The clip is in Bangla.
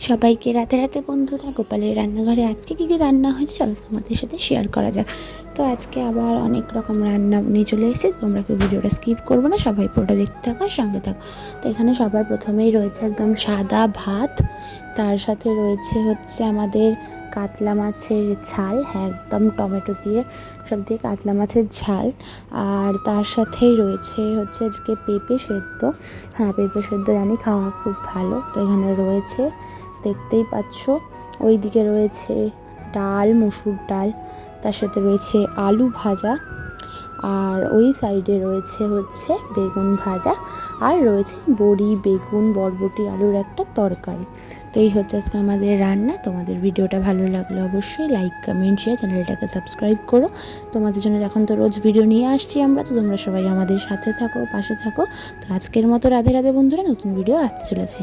সবাইকে রাতে রাতে বন্ধুরা, গোপালের রান্নাঘরে আজকে কী কী রান্না হয়েছে চলো তোমাদের সাথে শেয়ার করা যাক। তো আজকে আবার অনেক রকম রান্না নিয়ে চলে এসেছি। তোমরা কেউ ভিডিওটা স্কিপ করবো না, সবাই পুরোটা দেখতে থাকো আর সঙ্গে থাকো। তো এখানে সবার প্রথমেই রয়েছে একদম সাদা ভাত, তার সাথে রয়েছে আমাদের কাতলা মাছের ঝাল, হ্যাঁ একদম টমেটো দিয়ে সব দিয়ে কাতলা মাছের ঝাল। আর তার সাথেই রয়েছে আজকে পেঁপে সেদ্ধ। হ্যাঁ পেঁপে সেদ্ধ জানি খাওয়া খুব ভালো। তো এখানে রয়েছে, দেখতেই পাচ্ছ, ওই দিকে রয়েছে ডাল, মুসুর ডাল, তার সাথে রয়েছে আলু ভাজা, আর ওই সাইডে রয়েছে বেগুন ভাজা, আর রয়েছে বড়ি, বেগুন, বরবটি, আলুর একটা তরকারি। তো এই আজকে আমাদের রান্না। তোমাদের ভিডিওটা ভালো লাগলে অবশ্যই লাইক, কমেন্ট, শেয়ার, চ্যানেলটাকে সাবস্ক্রাইব করো। তোমাদের জন্য এখন তো রোজ ভিডিও নিয়ে আসছি আমরা, তো তোমরা সবাই আমাদের সাথে থাকো, পাশে থাকো। তো আজকের মতো রাধে রাধে বন্ধুরা, নতুন ভিডিও আসতে চলেছে।